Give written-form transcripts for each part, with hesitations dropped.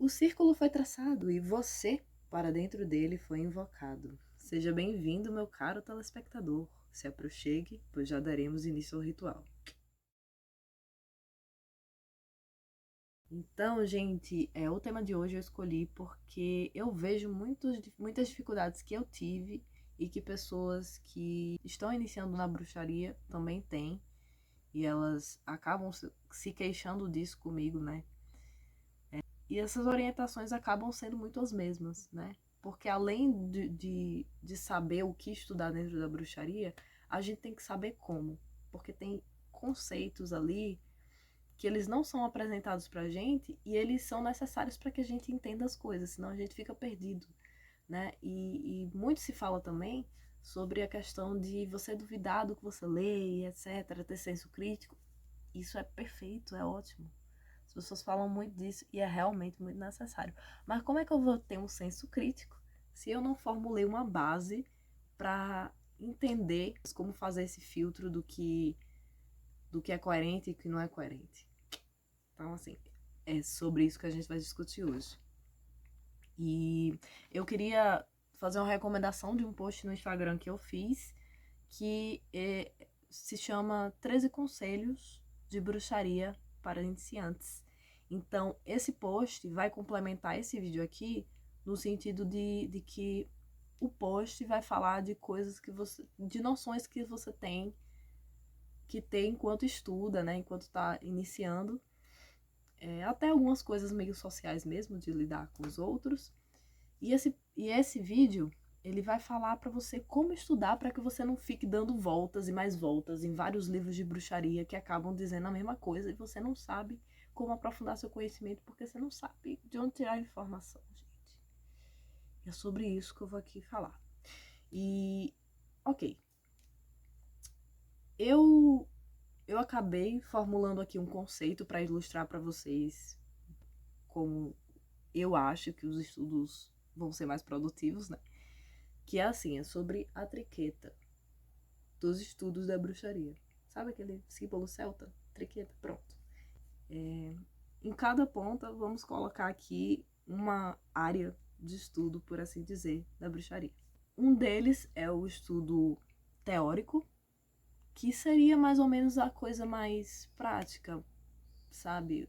O círculo foi traçado e você, para dentro dele, foi invocado. Seja bem-vindo, meu caro telespectador. Se aproxime, pois já daremos início ao ritual. Então, gente, o tema de hoje eu escolhi porque eu vejo muitas dificuldades que eu tive e que pessoas que estão iniciando na bruxaria também têm. E elas acabam se queixando disso comigo, né? E essas orientações acabam sendo muito as mesmas, né? Porque além de saber o que estudar dentro da bruxaria, a gente tem que saber como. Porque tem conceitos ali que eles não são apresentados pra gente e eles são necessários para que a gente entenda as coisas, senão a gente fica perdido, né? E muito se fala também sobre a questão de você duvidar do que você lê, etc., ter senso crítico. Isso é perfeito, é ótimo. As pessoas falam muito disso e é realmente muito necessário. Mas como é que eu vou ter um senso crítico se eu não formulei uma base para entender como fazer esse filtro do que é coerente e que não é coerente? Então, assim, é sobre isso que a gente vai discutir hoje. E eu queria fazer uma recomendação de um post no Instagram que eu fiz, que se chama 13 Conselhos de Bruxaria para Iniciantes. Então, esse post vai complementar esse vídeo aqui, no sentido de que o post vai falar de coisas que você, de noções que você tem que ter enquanto estuda, né, enquanto está iniciando, até algumas coisas meio sociais mesmo, de lidar com os outros. E esse vídeo, ele vai falar para você como estudar para que você não fique dando voltas e mais voltas em vários livros de bruxaria que acabam dizendo a mesma coisa e você não sabe como aprofundar seu conhecimento porque você não sabe de onde tirar a informação, gente. E é sobre isso que eu vou aqui falar. E, ok. Eu acabei formulando aqui um conceito para ilustrar para vocês como eu acho que os estudos vão ser mais produtivos, né? Que é assim, é sobre a triqueta dos estudos da bruxaria. Sabe aquele símbolo celta? Triqueta, pronto. Em cada ponta, vamos colocar aqui uma área de estudo, por assim dizer, da bruxaria. Um deles é o estudo teórico, que seria mais ou menos a coisa mais prática, sabe?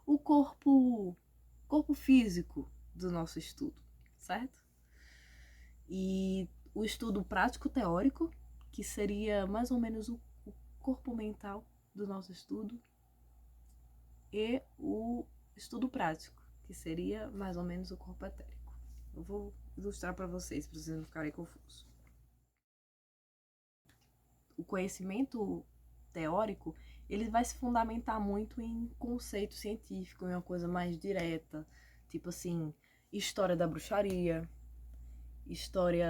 O corpo físico do nosso estudo, certo? E o estudo prático teórico, que seria mais ou menos o corpo mental do nosso estudo, e o estudo prático, que seria mais ou menos o corpo etérico. Eu vou ilustrar para vocês não ficarem confusos. O conhecimento teórico, ele vai se fundamentar muito em conceito científico, em uma coisa mais direta, tipo assim, história da bruxaria, história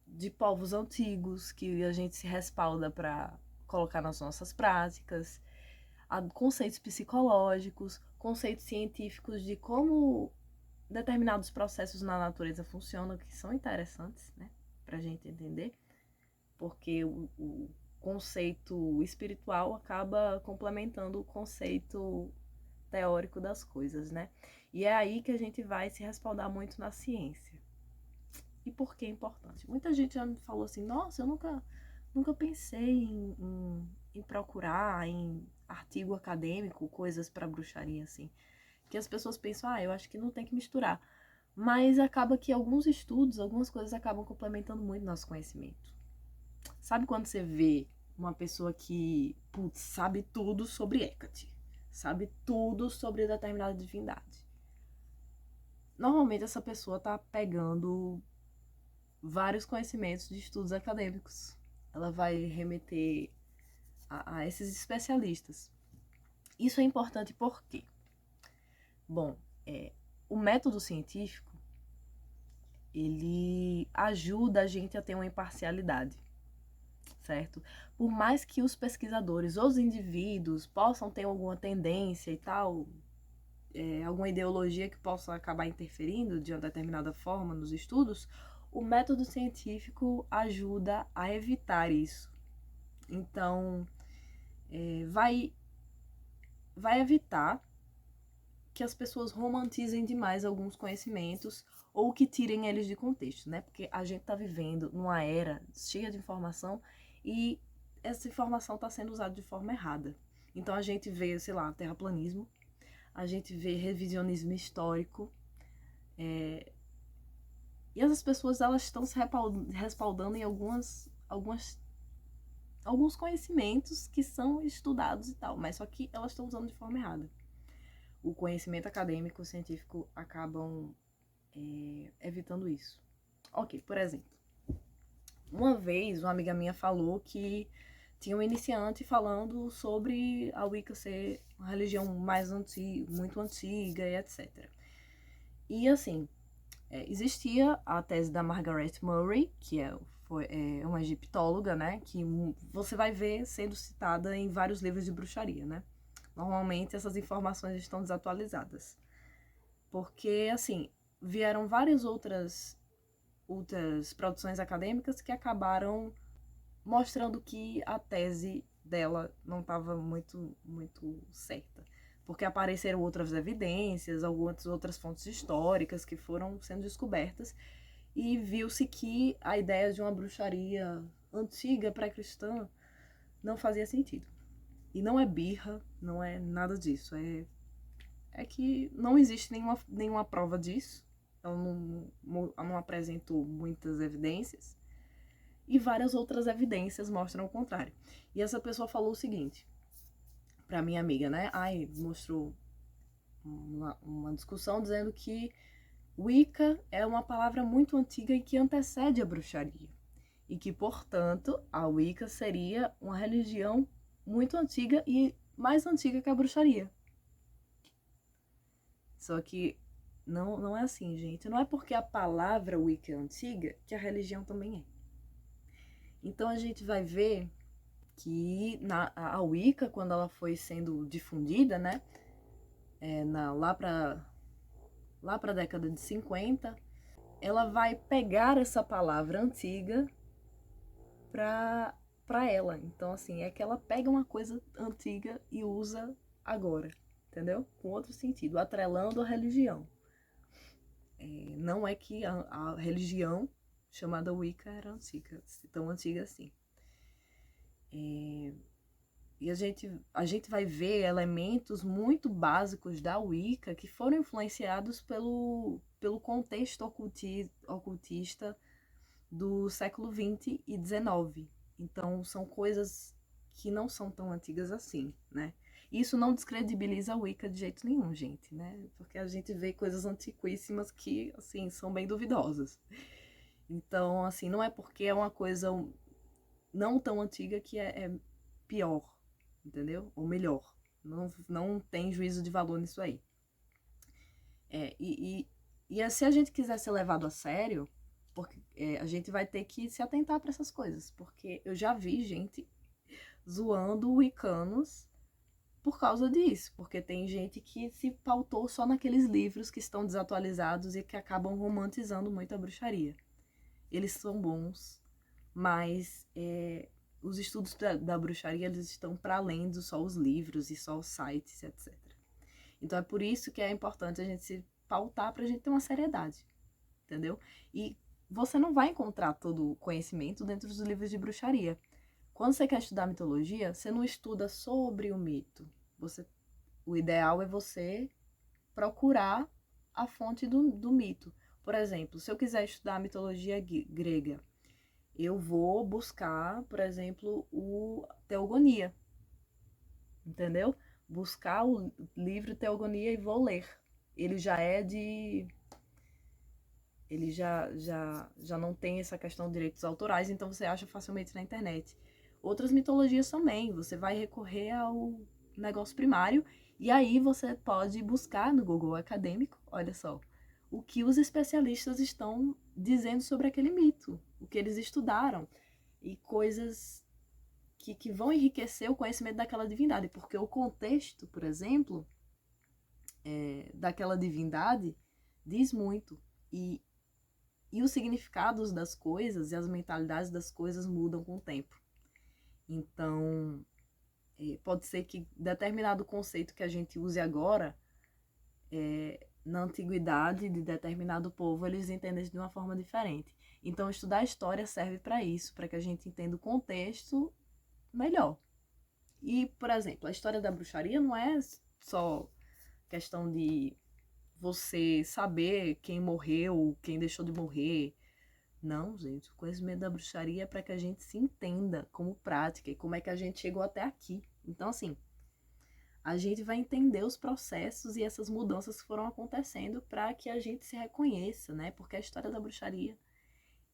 de povos antigos que a gente se respalda para colocar nas nossas práticas, conceitos psicológicos, conceitos científicos de como determinados processos na natureza funcionam, que são interessantes, né, para a gente entender, porque o conceito espiritual acaba complementando o conceito teórico das coisas, né? E é aí que a gente vai se respaldar muito na ciência. E por que é importante? Muita gente já me falou assim, nossa, eu nunca pensei em procurar em artigo acadêmico coisas para bruxaria, assim. Que as pessoas pensam, eu acho que não tem que misturar. Mas acaba que alguns estudos, algumas coisas acabam complementando muito nosso conhecimento. Sabe quando você vê uma pessoa que, putz, sabe tudo sobre Hecate, sabe tudo sobre determinada divindade? Normalmente essa pessoa tá pegando vários conhecimentos de estudos acadêmicos. Ela vai remeter a esses especialistas. Isso é importante por quê? Bom, o método científico, ele ajuda a gente a ter uma imparcialidade, certo? Por mais que os pesquisadores, os indivíduos, possam ter alguma tendência e tal, alguma ideologia que possa acabar interferindo de uma determinada forma nos estudos, o método científico ajuda a evitar isso. Então, vai evitar que as pessoas romantizem demais alguns conhecimentos ou que tirem eles de contexto, né? Porque a gente está vivendo numa era cheia de informação e essa informação está sendo usada de forma errada. Então a gente vê, sei lá, terraplanismo, a gente vê revisionismo histórico, e essas pessoas elas estão se respaldando em alguns conhecimentos que são estudados e tal, mas só que elas estão usando de forma errada. O conhecimento acadêmico, científico acabam evitando isso. Ok, por exemplo, uma vez uma amiga minha falou que tinha um iniciante falando sobre a Wicca ser uma religião mais antiga, muito antiga e etc. E assim, existia a tese da Margaret Murray, que é uma egiptóloga, né, que você vai ver sendo citada em vários livros de bruxaria, né? Normalmente essas informações estão desatualizadas. Porque, assim, vieram várias outras produções acadêmicas que acabaram mostrando que a tese dela não estava muito certa. Porque apareceram outras evidências, algumas outras fontes históricas que foram sendo descobertas e viu-se que a ideia de uma bruxaria antiga, pré-cristã, não fazia sentido. E não é birra, não é nada disso. É que não existe nenhuma prova disso. Ela não apresentou muitas evidências. E várias outras evidências mostram o contrário. E essa pessoa falou o seguinte pra minha amiga, né? Mostrou uma discussão dizendo que Wicca é uma palavra muito antiga e que antecede a bruxaria. E que, portanto, a Wicca seria uma religião muito antiga e mais antiga que a bruxaria. Só que não é assim, gente. Não é porque a palavra Wicca é antiga que a religião também é. Então a gente vai ver que a Wicca, quando ela foi sendo difundida, né, lá para a década de 50, ela vai pegar essa palavra antiga para ela. Então, assim, é que ela pega uma coisa antiga e usa agora, entendeu? Com outro sentido, atrelando a religião. Não é que a religião chamada Wicca era antiga, tão antiga assim. E a gente vai ver elementos muito básicos da Wicca que foram influenciados pelo contexto ocultista do século XX e XIX. Então, são coisas que não são tão antigas assim, né? Isso não descredibiliza a Wicca de jeito nenhum, gente, né? Porque a gente vê coisas antiquíssimas que, assim, são bem duvidosas. Então, assim, não é porque é uma coisa não tão antiga que é pior, entendeu? Ou melhor. Não tem juízo de valor nisso aí. Se a gente quiser ser levado a sério, porque a gente vai ter que se atentar para essas coisas. Porque eu já vi gente zoando wiccanos por causa disso. Porque tem gente que se pautou só naqueles livros que estão desatualizados e que acabam romantizando muito a bruxaria. Eles são bons, mas os estudos da bruxaria eles estão para além de só os livros e só os sites, etc. Então é por isso que é importante a gente se pautar para a gente ter uma seriedade, entendeu? E você não vai encontrar todo o conhecimento dentro dos livros de bruxaria. Quando você quer estudar mitologia, você não estuda sobre o mito. O ideal é você procurar a fonte do mito. Por exemplo, se eu quiser estudar a mitologia grega, eu vou buscar, por exemplo, o Teogonia, entendeu? Buscar o livro Teogonia e vou ler. Ele já é de... Ele já não tem essa questão de direitos autorais, então você acha facilmente na internet. Outras mitologias também, você vai recorrer ao negócio primário e aí você pode buscar no Google Acadêmico, olha só, o que os especialistas estão dizendo sobre aquele mito, o que eles estudaram e coisas que vão enriquecer o conhecimento daquela divindade, porque o contexto, por exemplo, daquela divindade diz muito e os significados das coisas e as mentalidades das coisas mudam com o tempo. Então, pode ser que determinado conceito que a gente use agora na antiguidade de determinado povo, eles entendem de uma forma diferente. Então, estudar a história serve para isso, para que a gente entenda o contexto melhor. E, por exemplo, a história da bruxaria não é só questão de você saber quem morreu, quem deixou de morrer. Não, gente, o conhecimento da bruxaria é para que a gente se entenda como prática e como é que a gente chegou até aqui. Então, assim, a gente vai entender os processos e essas mudanças que foram acontecendo para que a gente se reconheça, né? Porque a história da bruxaria,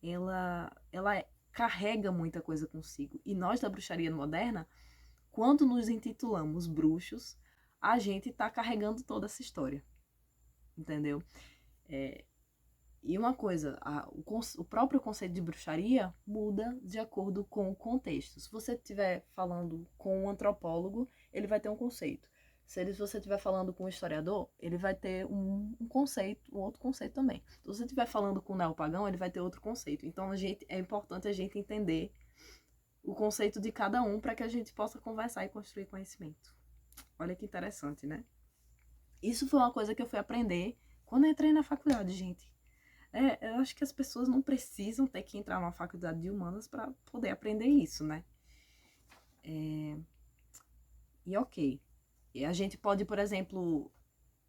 ela carrega muita coisa consigo. E nós da bruxaria moderna, quando nos intitulamos bruxos, a gente está carregando toda essa história, entendeu? E uma coisa, o próprio conceito de bruxaria muda de acordo com o contexto. Se você estiver falando com um antropólogo, ele vai ter um conceito. Se você estiver falando com um historiador, ele vai ter um conceito, um outro conceito também. Se você estiver falando com um neopagão, ele vai ter outro conceito. Então é importante a gente entender o conceito de cada um para que a gente possa conversar e construir conhecimento. Olha que interessante, né? Isso foi uma coisa que eu fui aprender quando eu entrei na faculdade, gente. Eu acho que as pessoas não precisam ter que entrar numa faculdade de humanas para poder aprender isso, né? E ok. E a gente pode, por exemplo,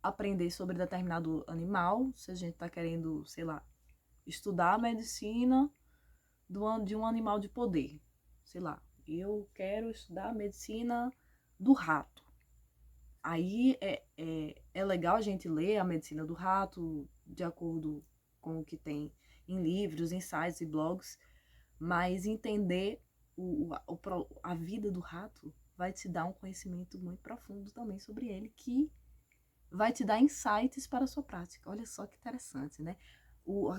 aprender sobre determinado animal, se a gente está querendo, sei lá, estudar a medicina de um animal de poder. Sei lá, eu quero estudar a medicina do rato. Aí é legal a gente ler a medicina do rato de acordo com o que tem em livros, em sites e blogs, mas entender a vida do rato vai te dar um conhecimento muito profundo também sobre ele, que vai te dar insights para a sua prática. Olha só que interessante, né?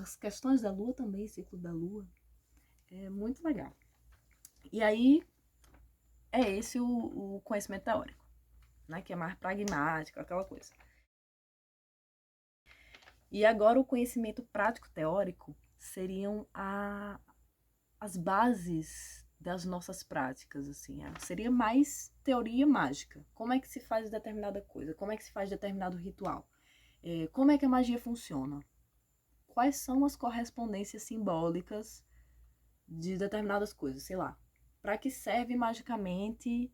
As questões da lua também, ciclo da lua, é muito legal. E aí, é esse o conhecimento teórico, né? Que é mais pragmático, aquela coisa. E agora o conhecimento prático teórico seriam as bases das nossas práticas, assim. Seria mais teoria mágica. Como é que se faz determinada coisa? Como é que se faz determinado ritual? Como é que a magia funciona? Quais são as correspondências simbólicas de determinadas coisas? Sei lá. Para que serve magicamente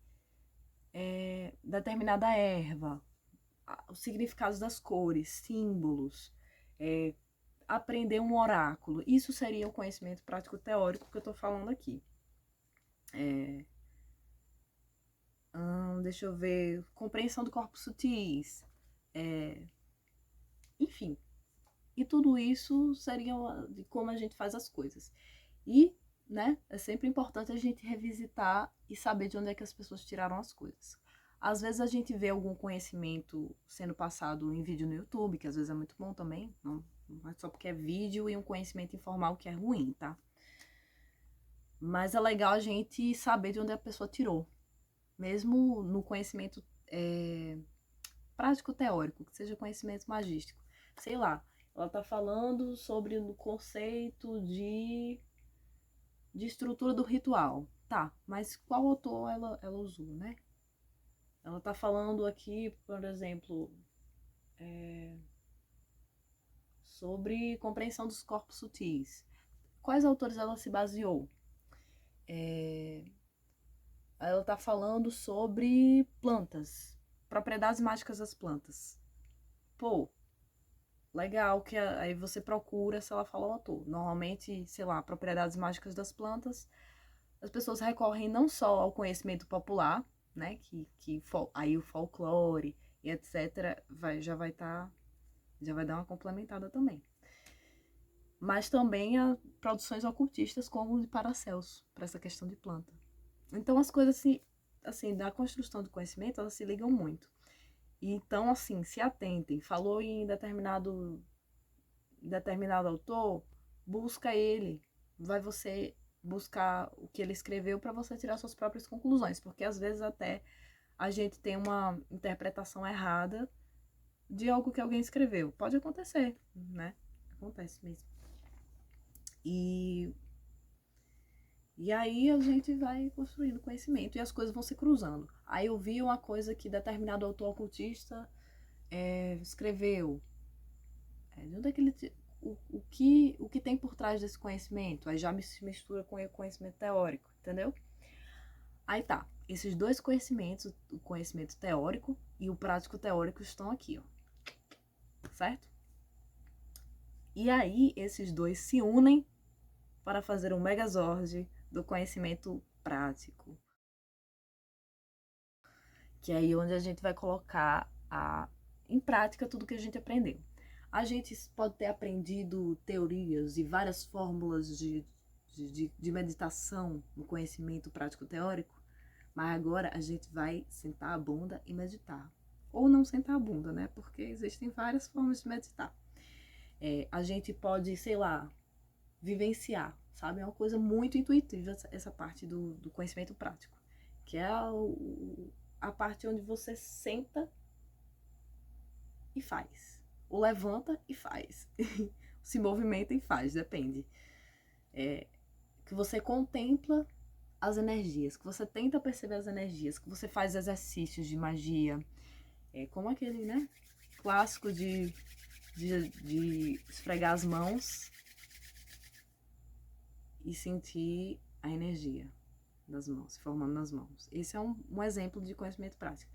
determinada erva? Os significados das cores, símbolos, aprender um oráculo. Isso seria o conhecimento prático teórico que eu estou falando aqui. Deixa eu ver. Compreensão do corpos sutis. Enfim. E tudo isso seria de como a gente faz as coisas. E, né, é sempre importante a gente revisitar e saber de onde é que as pessoas tiraram as coisas. Às vezes a gente vê algum conhecimento sendo passado em vídeo no YouTube, que às vezes é muito bom também, não é só porque é vídeo e um conhecimento informal que é ruim, tá? Mas é legal a gente saber de onde a pessoa tirou. Mesmo no conhecimento prático teórico, que seja conhecimento magístico. Sei lá, ela tá falando sobre o conceito de estrutura do ritual. Tá, mas qual autor ela usou, né? Ela tá falando aqui, por exemplo, sobre compreensão dos corpos sutis. Quais autores ela se baseou? Ela tá falando sobre plantas, propriedades mágicas das plantas. Pô, legal que aí você procura se ela fala o autor. Normalmente, sei lá, propriedades mágicas das plantas, as pessoas recorrem não só ao conhecimento popular, né, aí o folclore e etc, já vai dar uma complementada também. Mas também a produções ocultistas como de Paracelso, para essa questão de planta. Então as coisas assim, da construção do conhecimento, elas se ligam muito. Então, assim, se atentem. Falou em determinado autor, busca ele. Vai você buscar o que ele escreveu para você tirar suas próprias conclusões, porque às vezes até a gente tem uma interpretação errada de algo que alguém escreveu. Pode acontecer, né? Acontece mesmo. E aí a gente vai construindo conhecimento e as coisas vão se cruzando. Aí eu vi uma coisa que determinado autor ocultista escreveu, de onde é que o que tem por trás desse conhecimento? Aí já se mistura com o conhecimento teórico, entendeu? Aí tá, esses dois conhecimentos, o conhecimento teórico e o prático teórico estão aqui, ó. Certo? E aí esses dois se unem para fazer um megazord do conhecimento prático. Que é aí onde a gente vai colocar em prática tudo que a gente aprendeu. A gente pode ter aprendido teorias e várias fórmulas de meditação no conhecimento prático teórico, mas agora a gente vai sentar a bunda e meditar. Ou não sentar a bunda, né? Porque existem várias formas de meditar. A gente pode, sei lá, vivenciar, sabe? É uma coisa muito intuitiva essa parte do conhecimento prático, que é a parte onde você senta e faz. Ou levanta e faz. Se movimenta e faz, depende. Que você contempla as energias, que você tenta perceber as energias, que você faz exercícios de magia, como aquele, né, clássico de esfregar as mãos e sentir a energia das mãos, se formando nas mãos. Esse é um exemplo de conhecimento prático.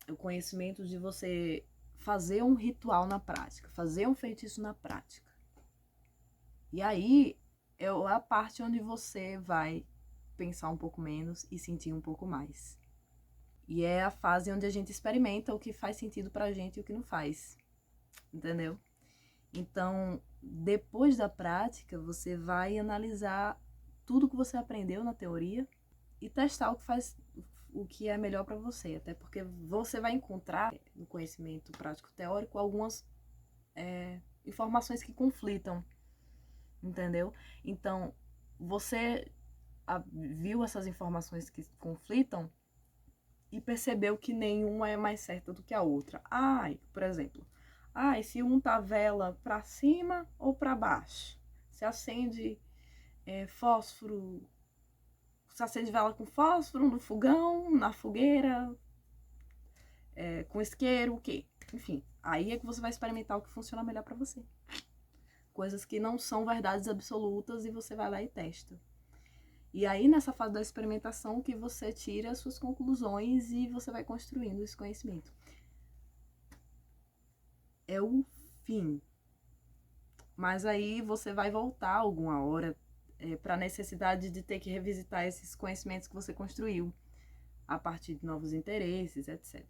O conhecimento de você fazer um ritual na prática, fazer um feitiço na prática. E aí é a parte onde você vai pensar um pouco menos e sentir um pouco mais. E é a fase onde a gente experimenta o que faz sentido pra gente e o que não faz. Entendeu? Então, depois da prática, você vai analisar tudo que você aprendeu na teoria e testar o que é melhor para você. Até porque você vai encontrar no conhecimento prático teórico algumas informações que conflitam. Entendeu? Então, você viu essas informações que conflitam e percebeu que nenhuma é mais certa do que a outra. Por exemplo, se unta a vela para cima ou para baixo? Se acende fósforo, se acende vela com fósforo no fogão, na fogueira, com isqueiro, o quê? Enfim, aí é que você vai experimentar o que funciona melhor para você. Coisas que não são verdades absolutas e você vai lá e testa. E aí, nessa fase da experimentação, que você tira as suas conclusões e você vai construindo esse conhecimento. É o fim. Mas aí você vai voltar alguma hora para a necessidade de ter que revisitar esses conhecimentos que você construiu a partir de novos interesses, etc.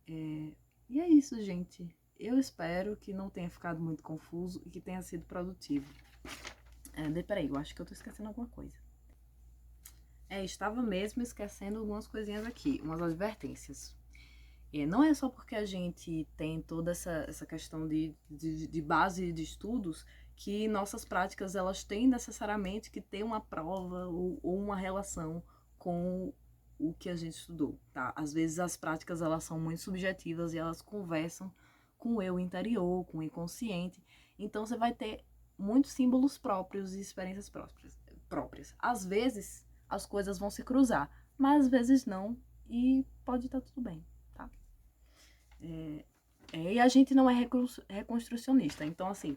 E é isso, gente. Eu espero que não tenha ficado muito confuso e que tenha sido produtivo. Peraí, eu acho que eu tô esquecendo alguma coisa. Estava mesmo esquecendo algumas coisinhas aqui, umas advertências. Não é só porque a gente tem toda essa questão de base de estudos que nossas práticas elas têm necessariamente que ter uma prova ou uma relação com o que a gente estudou, tá? Às vezes as práticas elas são muito subjetivas e elas conversam com o eu interior, com o inconsciente. Então você vai ter muitos símbolos próprios e experiências próprias. Às vezes as coisas vão se cruzar, mas às vezes não e pode estar tudo bem, tá? E a gente não é reconstrucionista, então assim,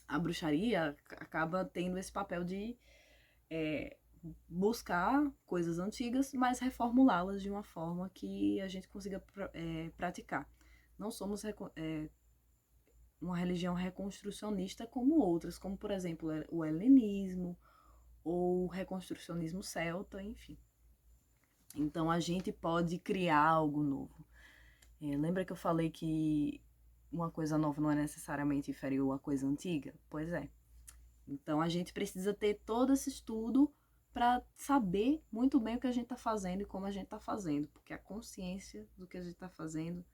a bruxaria acaba tendo esse papel de buscar coisas antigas, mas reformulá-las de uma forma que a gente consiga praticar. Não somos uma religião reconstrucionista como outras, como por exemplo o helenismo ou o reconstrucionismo celta, enfim. Então a gente pode criar algo novo. Lembra que eu falei que uma coisa nova não é necessariamente inferior à coisa antiga? Pois é. Então a gente precisa ter todo esse estudo para saber muito bem o que a gente está fazendo e como a gente está fazendo, porque a consciência do que a gente está fazendo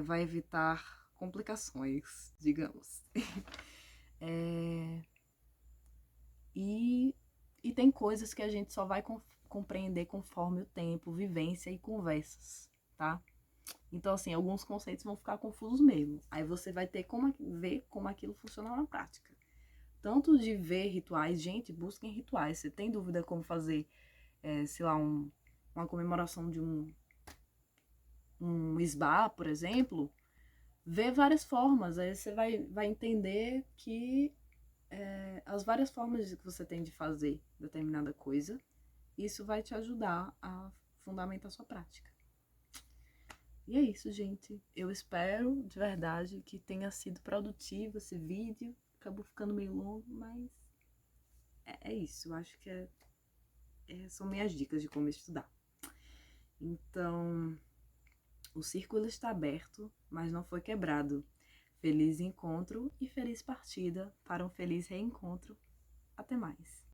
vai evitar complicações, digamos. E tem coisas que a gente só vai compreender conforme o tempo, vivência e conversas, tá? Então, assim, alguns conceitos vão ficar confusos mesmo. Aí você vai ter ver como aquilo funciona na prática. Tanto de ver rituais, gente, busquem rituais. Você tem dúvida como fazer, sei lá, uma comemoração de um SBA, por exemplo, vê várias formas. Aí você vai entender que as várias formas que você tem de fazer determinada coisa, isso vai te ajudar a fundamentar sua prática. E é isso, gente. Eu espero de verdade que tenha sido produtivo esse vídeo. Acabou ficando meio longo, mas é isso. Eu acho que são minhas dicas de como estudar. Então, o círculo está aberto, mas não foi quebrado. Feliz encontro e feliz partida para um feliz reencontro. Até mais.